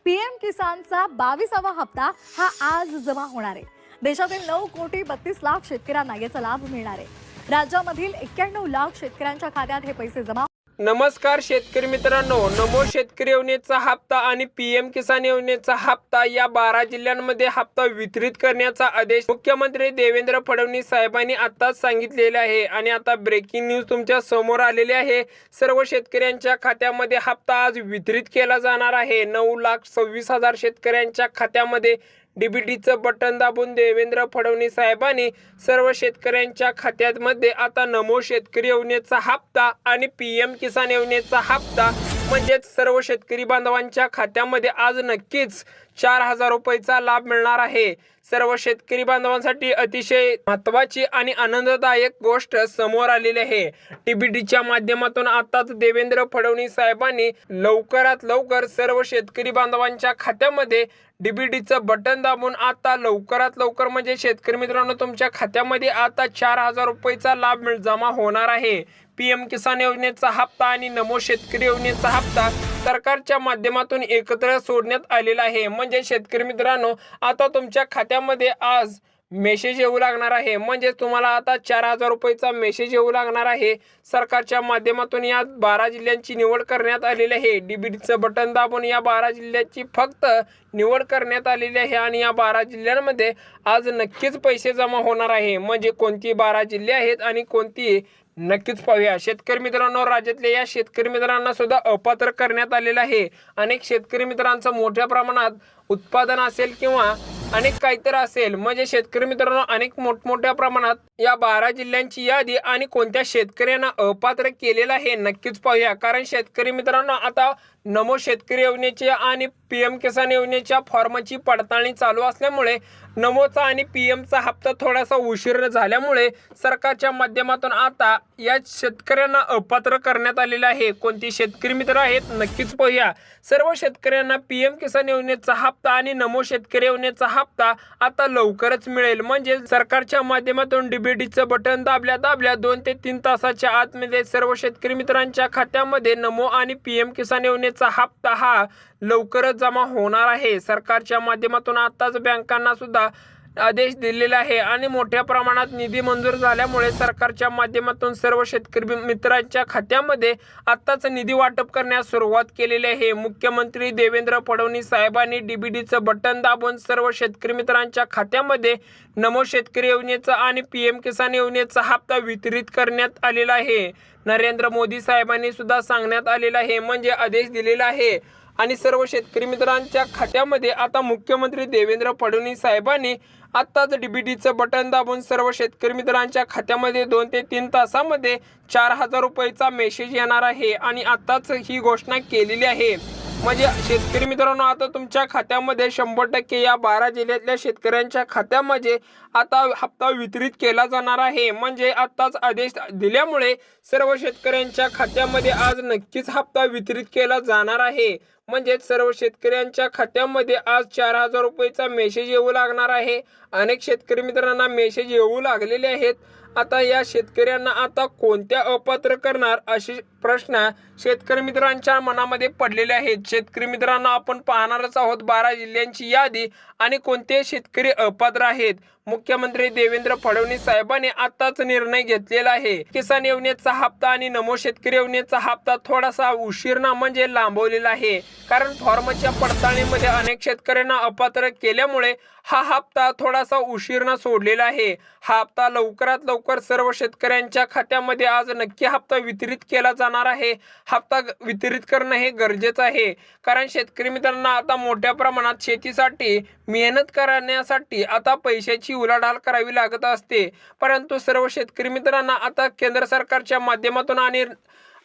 PM किसानचा 22वा हप्ता हा आज जमा होणार आहे। देशातील 9,32,00,000 शेतकऱ्यांना याचा लाभ मिळणार आहे। राज्यामधील 91 लाख शेतकऱ्यांच्या खात्यात हे पैसे जमा। नमस्कार शेतकरी मित्रांनो, नमो शेतकरी योजनेचा हप्ता आणि पीएम किसान योजनेचा हप्ता या 12 जिल्ह्यांमध्ये हप्ता वितरित करण्याचा आदेश मुख्यमंत्री देवेंद्र फडणवीस साहेबांनी आताच सांगितलेले आहे। आणि आता ब्रेकिंग न्यूज तुमच्या समोर आलेली आहे। सर्व शेतकऱ्यांच्या खात्यामध्ये हप्ता आज वितरित केला जाणार आहे। 9,26,000 शेतकऱ्यांच्या खात्यामध्ये डीबीटीचं बटन दाबून देवेंद्र फडणवीस साहेबांनी सर्व शेतकऱ्यांच्या खात्यामध्ये आता नमो शेतकरी योजनेचा हप्ता आणि पीएम किसान योजनेचा हप्ता म्हणजेच सर्व शेतकरी बांधवांच्या खात्यामध्ये आज नक्कीच 4,000 रुपयाचा लाभ मिळणार आहे। सर्व शेतकरी बांधवांसाठी अतिशय महत्त्वाची आणि आनंददायक गोष्ट समोर आलेली आहे। डीबीटीच्या माध्यमातून आताच देवेंद्र फडणवीस साहेबांनी लवकरात लवकर सर्व शेतकरी बांधवांच्या खात्यामध्ये डीबीटीचं बटन दाबून आता लवकरात लवकर म्हणजे शेतकरी मित्रांनो तुमच्या खात्यामध्ये आता 4,000 रुपयाचा लाभ जमा होणार आहे। पीएम किसान योजनेचा हप्ता आणि नमो शेतकरी योजनेचा हप्ता सरकारच्या माध्यमातून एकत्र सोडण्यात आलेला आहे। म्हणजे शेतकरी मित्रांनो आता तुमच्या खात्यामध्ये आज मेसेज येऊ लागणार आहे। म्हणजे तुम्हाला आता 4,000 रुपयाचा मेसेज येऊ लागणार आहे। सरकारच्या माध्यमातून या 12 जिल्ह्यांची निवड करण्यात आलेली आहे। डीबीटीचं बटन दाबून या 12 जिल्ह्याची फक्त निवड करण्यात आलेली आहे आणि या 12 जिल्ह्यांमध्ये आज नक्कीच पैसे जमा होणार आहे। म्हणजे कोणती 12 जिल्हे आहेत आणि कोणती नक्कीच पाहूया। शेतकरी मित्रांनो राज्यातल्या या शेतकरी मित्रांना सुद्धा अपात्र करण्यात आलेलं आहे। अनेक शेतकरी मित्रांचं मोठ्या प्रमाणात उत्पादन असेल किंवा अनेक काहीतरी असेल म्हणजे शेतकरी मित्रांनो अनेक मोठमोठ्या प्रमाणात या 12 जिल्ह्यांची यादी आणि कोणत्या शेतकऱ्यांना अपात्र केलेलं आहे नक्कीच पाहूया। कारण शेतकरी मित्रांनो आता नमो शेतकरी योजनेचे आणि पीएम किसान योजनेच्या फॉर्मची पडताळणी चालू असल्यामुळे नमोचा आणि पीएमचा हप्ता थोडासा उशीर झाल्यामुळे सरकारच्या माध्यमातून आता या शेतकऱ्यांना अपात्र करण्यात आलेले आहे। कोणती शेतकरी मित्र आहेत नक्कीच पाहूया। सर्व शेतकऱ्यांना पीएम किसान योजनेचा हप्ता आणि नमो शेतकरी योजनेचा हप्ता आता लवकरच मिळेल। म्हणजे सरकारच्या माध्यमातून डीबीटीचं बटन दाबल्या 2 ते 3 तासाच्या आतमध्ये सर्व शेतकरी मित्रांच्या खात्यामध्ये नमो आणि पीएम किसान योजनेचा हप्ता हा लवकरच जमा होणार आहे। सरकारच्या माध्यमातून आताच बँकांना सुद्धा आदेश दिलेला आहे आणि मोठ्या प्रमाणात निधी मंजूर झाल्यामुळे सरकारच्या माध्यमातून सर्व शेतकरी मित्रांच्या खात्यामध्ये आताच निधी वाटप करण्यास सुरुवात केलेली आहे। मुख्यमंत्री देवेंद्र फडणवीस साहेबांनी डीबीटीचं बटन दाबून सर्व शेतकरी मित्रांच्या खात्यामध्ये नमो शेतकरी योजनेचा आणि पीएम किसान योजनेचा हप्ता वितरित करण्यात आलेला आहे। नरेंद्र मोदी साहेबांनी सुद्धा सांगण्यात आलेला आहे म्हणजे आदेश दिलेला आहे आणि सर्व शेतकरी मित्रांच्या खात्यामध्ये आता मुख्यमंत्री देवेंद्र फडणवीस साहेबांनी आत्ताच डीबीटीचं बटन दाबून सर्व शेतकरी मित्रांच्या खात्यामध्ये 2 ते 3 तासामध्ये 4,000 रुपयाचा मेसेज येणार आहे आणि आत्ताच ही घोषणा केलेली आहे। म्हणजे शेतकरी मित्रांनो आता तुमच्या खात्यामध्ये 100% या 12 जिल्ह्यातल्या शेतकऱ्यांच्या खात्यामध्ये आता हप्ता वितरित केला जाणार आहे। म्हणजे आताच आदेश दिल्यामुळे सर्व शेतकऱ्यांच्या खात्यामध्ये आज नक्कीच हप्ता वितरित केला जाणार आहे। म्हणजे सर्व शेतकऱ्यांच्या खात्यामध्ये आज 4,000 रुपयाचा मेसेज येऊ लागणार आहे। अनेक शेतकरी मित्रांना मेसेज येऊ लागलेले आहेत। आता या शेतकऱ्यांना आता कोणत्या अपात्र करणार असे प्रश्न शेतकरी मित्रांच्या मनामध्ये पडलेले आहेत। शेतकरी मित्रांना आपण पाहणारच आहोत 12 जिल्ह्यांची यादी आणि कोणते शेतकरी अपात्र आहेत। मुख्यमंत्री देवेंद्र फडणवीस साहेबांनी आताच निर्णय घेतलेला आहे। किसान योजनेचा हप्ता आणि नमो शेतकरी योजनेचा हप्ता थोडासा उशीरना म्हणजे लांबवलेला आहे। कारण फॉर्मच्या पडताळणीमध्ये अनेक शेतकऱ्यांना अपात्र केल्यामुळे हा हप्ता थोडासा उशीरना सोडलेला आहे। हा हप्ता लवकरात लवकर सर्व शेतकऱ्यांच्या खात्यामध्ये आज नक्की हप्ता वितरित केला जाणार आहे। हप्ता वितरित करणं हे गरजेचं आहे कारण शेतकरी मित्रांना आता मोठ्या प्रमाणात शेतीसाठी मेहनत करण्यासाठी आता पैशाची उलाढाल करावी लागत असते। परंतु सर्व शेतकरी मित्रांना आता केंद्र सरकारच्या माध्यमातून आणि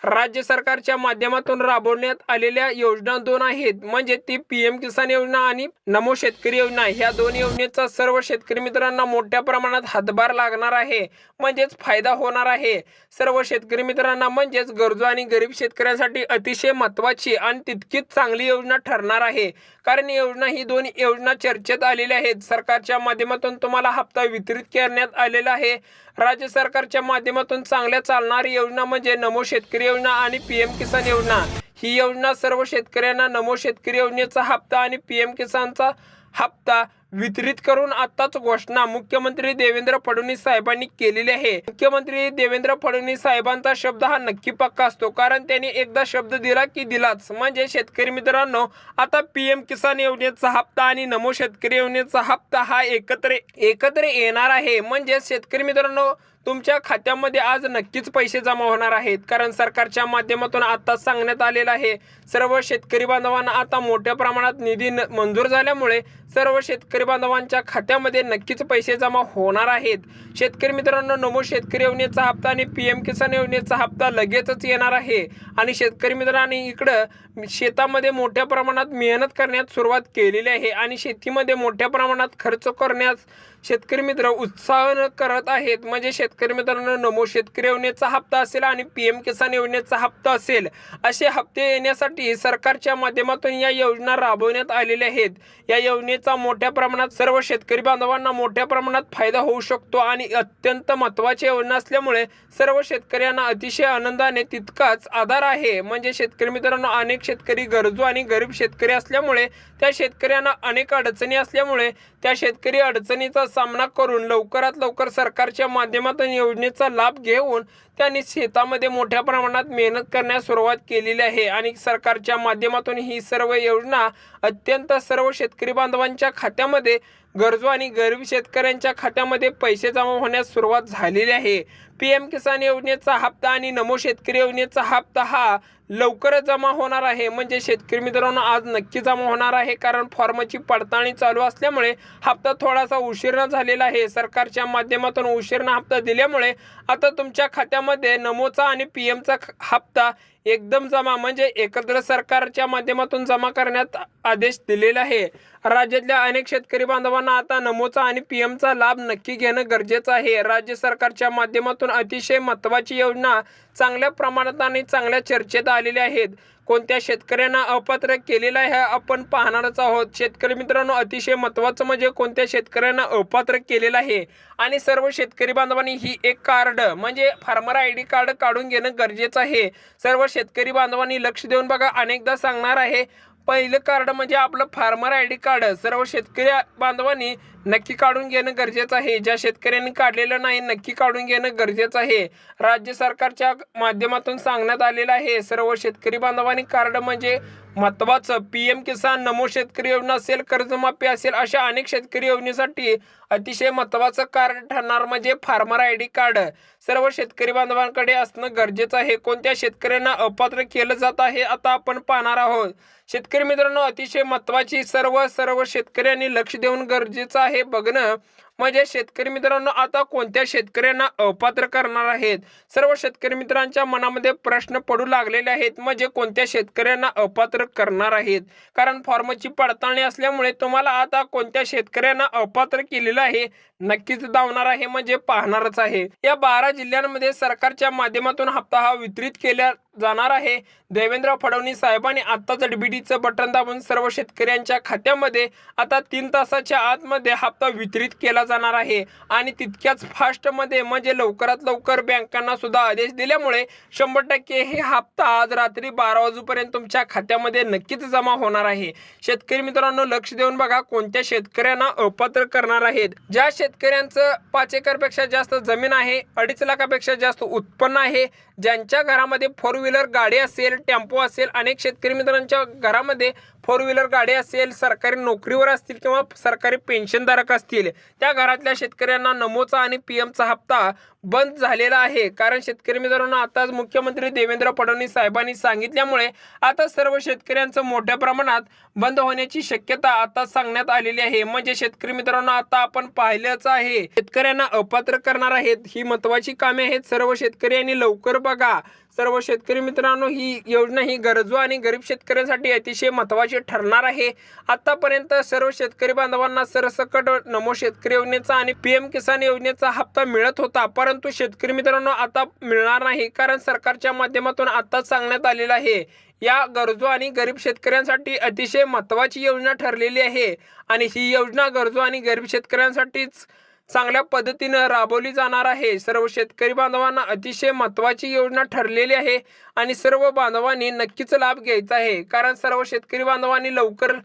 राज्य सरकारच्या माध्यमातून राबवण्यात आलेल्या योजना 2 आहेत। म्हणजे ती पीएम किसान योजना आणि नमो शेतकरी योजना। ह्या 2 योजनेचा सर्व शेतकरी मित्रांना मोठ्या प्रमाणात हातभार लागणार आहे म्हणजेच फायदा होणार आहे। सर्व शेतकरी मित्रांना म्हणजेच गरजू आणि गरीब शेतकऱ्यांसाठी अतिशय महत्त्वाची आणि तितकीच चांगली योजना ठरणार आहे। कारण योजना ही 2 योजना चर्चेत आलेल्या आहेत। सरकारच्या माध्यमातून तुम्हाला हप्ता वितरित करण्यात आलेला आहे। राज्य सरकारच्या माध्यमातून चांगल्या चालणारी योजना म्हणजे नमो शेतकरी योजना आणि पीएम किसान योजना। ही योजना सर्व शेतकऱ्यांना नमो शेतकरी योजनेचा हप्ता आणि PM किसानचा हप्ता वितरित करून आताच घोषणा मुख्यमंत्री देवेंद्र फडणवीस साहेबांनी केलेली आहे। मुख्यमंत्री देवेंद्र फडणवीस साहेबांचा शब्द हा नक्की पक्का असतो, कारण त्यांनी एकदा शब्द दिला की दिलाच। म्हणजे शेतकरी मित्रांनो, आता PM किसान योजनेचा हप्ता आणि नमो शेतकरी योजनेचा हप्ता हा एकत्र येणार आहे। म्हणजे शेतकरी मित्रांनो, तुमच्या खात्यामध्ये आज नक्कीच पैसे जमा होणार आहेत, कारण सरकारच्या माध्यमातून आता सांगण्यात आलेलं आहे सर्व शेतकरी बांधवांना आता मोठ्या प्रमाणात निधी मंजूर झाल्यामुळे सर्व शेतकरी बांधवांच्या खात्यामध्ये नक्कीच पैसे जमा होणार आहेत। शेतकरी मित्रांनो, नमो शेतकरी योजनेचा हप्ता आणि PM किसान योजनेचा हप्ता लगेचच येणार आहे आणि शेतकरी मित्रांनी इकडं शेतामध्ये मोठ्या प्रमाणात मेहनत करण्यास सुरुवात केलेली आहे आणि शेतीमध्ये मोठ्या प्रमाणात खर्च करण्यास शेतकरी मित्र उत्साहानं करत आहेत। म्हणजे शेतकरी मित्रांनो, नमो शेतकरी योजनेचा हप्ता असेल आणि PM किसान योजनेचा हप्ता असेल, असे हप्ते येण्यासाठी सरकारच्या माध्यमातून या योजना राबवण्यात आलेल्या आहेत। या योजनेचा मोठ्या प्रमाणात सर्व शेतकरी बांधवांना मोठ्या प्रमाणात फायदा होऊ शकतो आणि अत्यंत महत्त्वाची योजना असल्यामुळे सर्व शेतकऱ्यांना अतिशय आनंदाने तितकाच आधार आहे। म्हणजे शेतकरी मित्रांनो, अनेक शेतकरी गरजू आणि गरीब शेतकरी असल्यामुळे त्या शेतकऱ्यांना अनेक अडचणी असल्यामुळे त्या शेतकरी अडचणीचा सामना करून लवकरात लवकर सरकारच्या माध्यमातून योजनेचा लाभ घेऊन त्यांनी शेतामध्ये मोठ्या प्रमाणात मेहनत करण्यास सुरुवात केलेली आहे आणि सरकारच्या माध्यमातून ही सर्व योजना अत्यंत सर्व शेतकरी बांधवांच्या खात्यामध्ये, गरजू आणि गरीब शेतकऱ्यांच्या खात्यामध्ये पैसे जमा होण्यास सुरुवात झालेली आहे। PM किसान योजनेचा हप्ता आणि नमो शेतकरी योजनेचा हप्ता हा लवकरच जमा होणार आहे। म्हणजे शेतकरी मित्रांनो, आज नक्की जमा होणार आहे, कारण फॉर्मची पडताळणी चालू असल्यामुळे हप्ता थोडासा उशिरा झालेला आहे। सरकारच्या माध्यमातून उशिरा हप्ता दिल्यामुळे आता तुमच्या खात्यामध्ये नमोचा आणि PMचा हप्ता एकदम जमा, म्हणजे एकत्र सरकारच्या माध्यमातून जमा करण्यात आदेश दिलेला आहे। राज्यातल्या अनेक शेतकरी बांधवांना आता नमोचा आणि PMचा लाभ नक्की घेणं गरजेचं आहे। राज्य सरकारच्या माध्यमातून अतिशय महत्त्वाची योजना चांगल्या प्रमाणात आणि चांगल्या चर्चेत आलेल्या आहेत। कोणत्या शेतकऱ्यांना अपात्र केलेला आहे आपण पाहणारच आहोत। शेतकरी मित्रांनो, अतिशय महत्त्वाचं म्हणजे कोणत्या शेतकऱ्यांना अपात्र केलेलं आहे आणि सर्व शेतकरी बांधवांनी ही एक कार्ड म्हणजे फार्मर ID कार्ड काढून घेणं गरजेचं आहे। सर्व शेतकरी बांधवांनी लक्ष देऊन बघा, अनेकदा सांगणार आहे। पहिलं कार्ड म्हणजे आपलं फार्मर ID कार्ड सर्व शेतकरी बांधवांनी नक्की काढून घेणं गरजेचं आहे। ज्या शेतकऱ्यांनी काढलेलं नाही नक्की काढून घेणं गरजेचं आहे। राज्य सरकारच्या माध्यमातून सांगण्यात आलेलं आहे सर्व शेतकरी बांधवांनी कार्ड म्हणजे महत्त्वाचं PM किसान, नमो शेतकरी योजना असेल, कर्जमाफी असेल, अशा अनेक शेतकरी योजनेसाठी अतिशय महत्त्वाचं कार्ड ठरणार म्हणजे फार्मर ID कार्ड सर्व शेतकरी बांधवांकडे असणं गरजेचं आहे। कोणत्या शेतकऱ्यांना अपात्र केलं जात आहे आता आपण पाहणार आहोत। शेतकरी मित्रांनो, अतिशय महत्त्वाची सर्व शेतकऱ्यांनी लक्ष देऊन गरजेचं आहे बघणं म्हणजे शेतकरी मित्रांनो, आता कोणत्या शेतकऱ्यांना अपात्र करणार आहेत। सर्व शेतकरी मित्रांच्या मनामध्ये प्रश्न पडू लागलेले आहेत, म्हणजे कोणत्या शेतकऱ्यांना अपात्र करणार आहेत, कारण फॉर्मची पडताळणी असल्यामुळे तुम्हाला आता कोणत्या शेतकऱ्यांना अपात्र केलेलं आहे नक्कीच धावणार आहे, म्हणजे पाहणारच आहे। या 12 जिल्ह्यांमध्ये सरकारच्या माध्यमातून हप्ता हा वितरित केला जाणार आहे। देवेंद्र फडणवीस साहेबांनी आताच डीबीटीचं बटन दाबून सर्व शेतकऱ्यांच्या खात्यामध्ये आता 3 तासाच्या आतमध्ये हप्ता वितरित केला जाणार आहे आणि तितक्याच फास्ट मध्ये म्हणजे लवकरात लवकर बँकांना सुद्धा आदेश दिल्यामुळे 100% हे हप्ता आज रात्री 12 वाजेपर्यंत तुमच्या खात्यामध्ये नक्कीच जमा होणार आहे। शेतकरी मित्रांनो, लक्ष देऊन बघा कोणत्या शेतकऱ्यांना अपात्र करणार आहेत। ज्या शेतकऱ्यांचं 5 एकरपेक्षा जास्त जमीन आहे, 2.5 लाखापेक्षा जास्त उत्पन्न आहे, ज्यांच्या घरामध्ये 4 व्हीलर गाडी असेल, टेम्पो असेल, अनेक शेतकरी मित्रांच्या घरामध्ये 4 व्हीलर गाडी असेल, सरकारी नोकरीवर असतील किंवा सरकारी पेन्शनधारक असतील, त्या घरातल्या शेतकऱ्यांना नमोचा आणि PMचा हप्ता बंद झालेला आहे। कारण शेतकरी मित्रांनो, आताच मुख्यमंत्री देवेंद्र फडणवीस साहेबांनी सांगितल्यामुळे आता सर्व शेतकऱ्यांचं मोठ्या प्रमाणात बंद होण्याची शक्यता आता सांगण्यात आलेली आहे। म्हणजे शेतकरी मित्रांनो, आता आपण पाहिलंच आहे शेतकऱ्यांना अपात्र करणार आहेत, ही महत्त्वाची कामे आहेत। सर्व शेतकऱ्यांनी लवकर बघा। सर्व शेतकरी मित्रांनो, ही योजना ही गरजू आणि गरीब शेतकऱ्यांसाठी अतिशय महत्त्वाची ठरणार आहे। आतापर्यंत सर्व शेतकरी बांधवांना सरसकट नमो शेतकरी योजनेचा आणि PM किसान योजनेचा हप्ता मिळत होता, परंतु शेतकरी मित्रांनो आता मिळणार नाही, कारण सरकारच्या माध्यमातून आता सांगण्यात आलेलं आहे या गरजू आणि गरीब शेतकऱ्यांसाठी अतिशय महत्त्वाची योजना ठरलेली आहे आणि ही योजना गरजू आणि गरीब शेतकऱ्यांसाठीच चांगल्या पद्धतीनं राबवली जाणार आहे. सर्व शेतकरी बांधवांना अतिशय महत्त्वाची योजना ठरलेली आहे आणि सर्व बांधवांनी नक्कीच लाभ घ्यायचा आहे, कारण सर्व शेतकरी बांधवांनी लवकर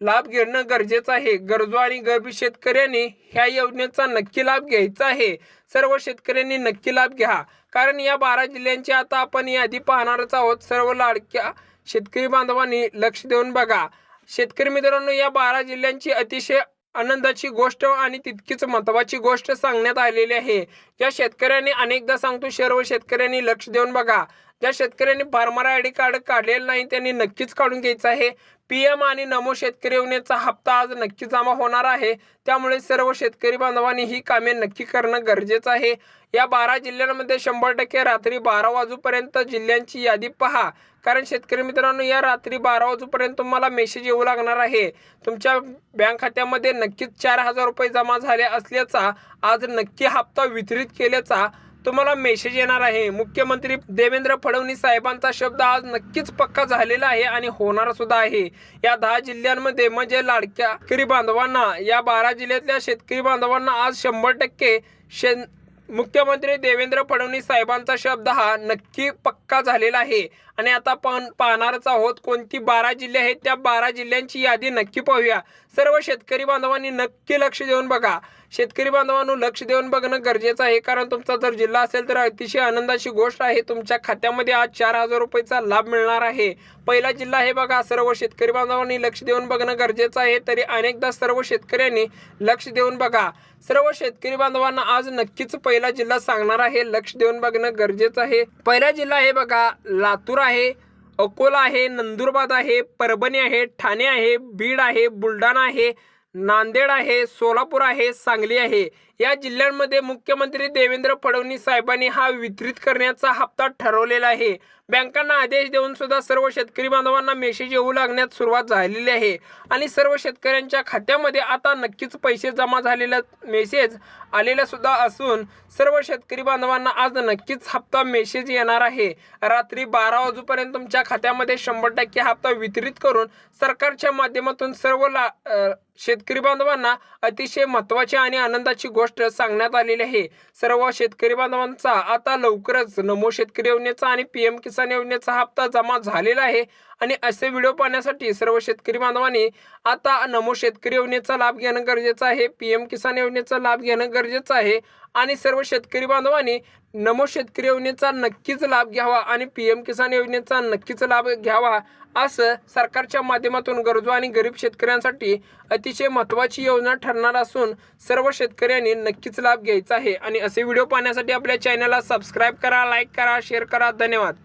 लाभ घेणं गरजेचं आहे. गरजू आणि गरीब शेतकऱ्यांनी ह्या योजनेचा नक्की लाभ घ्यायचा आहे. सर्व शेतकऱ्यांनी नक्की लाभ घ्या, कारण या 12 जिल्ह्यांची आता आपण यादी पाहणारच आहोत. सर्व लाडक्या शेतकरी बांधवांनी लक्ष देऊन बघा. शेतकरी मित्रांनो, या 12 जिल्ह्यांची अतिशय आनंदाची गोष्ट आणि तितकीच महत्त्वाची गोष्ट सांगण्यात आलेली आहे. ज्या शेतकऱ्यांनी, अनेकदा सांगतो, सर्व शेतकऱ्यांनी लक्ष देऊन बघा. ज्या शेतकऱ्यांनी फार्मर आय डी कार्ड काढलेलं नाही त्यांनी नक्कीच काढून घ्यायचं आहे. PM आणि नमो शेतकरी योजनेचा हप्ता आज नक्की जमा होणार आहे. त्यामुळे सर्व शेतकरी बांधवांनी ही कामे नक्की करणं गरजेचं आहे. या 12 जिल्ह्यांमध्ये 100% रात्री 12 वाजूपर्यंत जिल्ह्यांची यादी पहा, कारण शेतकरी मित्रांनो, या रात्री 12 वाजूपर्यंत तुम्हाला मेसेज येऊ लागणार आहे. तुमच्या बँक खात्यामध्ये नक्कीच 4,000 रुपये जमा झाले असल्याचा, आज नक्की हप्ता वितरित केल्याचा तुम्हाला मेसेज येणार आहे. मुख्यमंत्री देवेंद्र फडणवीस साहेबांचा शब्द आज नक्कीच पक्का झालेला आहे आणि होणार सुद्धा आहे. या 10 जिल्ह्यांमध्ये म्हणजे लाडक्या शेतकरी बांधवांना, या 12 जिल्ह्यातल्या शेतकरी बांधवांना आज 100% मुख्यमंत्री देवेंद्र फडणवीस साहेबांचा शब्द हा नक्की पक्का झालेला आहे. आणि आता आपण पाहणारच आहोत कोणती 12 जिल्हे आहेत. त्या 12 जिल्ह्यांची यादी नक्की पाहूया. सर्व शेतकरी बांधवांनी नक्की लक्ष देऊन बघा. शेतकरी बांधवांनो, लक्ष देऊन बघणं गरजेचं आहे, कारण तुमचा जर जिल्हा असेल तर अतिशय आनंदाची गोष्ट आहे. तुमच्या खात्यामध्ये आज 4,000 रुपयेचा लाभ मिळणार आहे. पहिला जिल्हा हे बघा. सर्व शेतकरी बांधवांनी लक्ष देऊन बघणं गरजेचं आहे. तरी अनेकदा सर्व शेतकऱ्यांनी लक्ष देऊन बघा. सर्व शेतकरी बांधवांना आज नक्कीच पहिला जिल्हा सांगणार आहे. लक्ष देऊन बघणं गरजेचं आहे. पहिला जिल्हा हे बघा, लातूर आहे, अकोला आहे, नंदुरबार आहे, परभणी आहे, ठाणे आहे, बीड आहे, बुलढाणा आहे, नांदेड आहे, सोलापूर आहे, सांगली आहे. या जिल्ह्यांमध्ये मुख्यमंत्री देवेंद्र फडणवीस साहेबांनी हा वितरित करण्याचा हप्ता ठरवलेला आहे. बँकांना आदेश देऊन सुद्धा सर्व शेतकरी बांधवांना मेसेज येऊ लागण्यास सुरुवात झालेली आहे आणि सर्व शेतकऱ्यांच्या खात्यामध्ये आता नक्कीच पैसे जमा झालेला मेसेज आलेला सुद्धा असून सर्व शेतकरी बांधवांना आज नक्कीच हप्ता मेसेज येणार आहे. रात्री 12 वाजूपर्यंत तुमच्या खात्यामध्ये 100% हप्ता वितरित करून सरकारच्या माध्यमातून सर्व शेतकरी बांधवांना अतिशय महत्त्वाची आणि आनंदाची गोष्ट सांगण्यात आलेली आहे. सर्व शेतकरी बांधवांचा आता लवकरच नमो शेतकरी योजनेचा आणि PM किसान योजनेचा हप्ता जमा झालेला आहे. आणि असे व्हिडिओ पाहण्यासाठी सर्व शेतकरी बांधवांनी आता नमो शेतकरी योजनेचा लाभ घेणं गरजेचं आहे. PM किसान योजनेचा लाभ घेणं गरजेचं आहे. आणि सर्व शेतकरी बांधवांनी नमो शेतकरी योजनेचा नक्कीच लाभ घ्यावा आणि PM किसान योजनेचा नक्कीच लाभ घ्यावा, असं सरकारच्या माध्यमातून गरजू आणि गरीब शेतकऱ्यांसाठी अतिशय महत्त्वाची योजना ठरणार असून सर्व शेतकऱ्यांनी नक्कीच लाभ घ्यायचा आहे. आणि असे व्हिडिओ पाहण्यासाठी आपल्या चॅनलला सबस्क्राईब करा, लाईक करा, शेअर करा. धन्यवाद.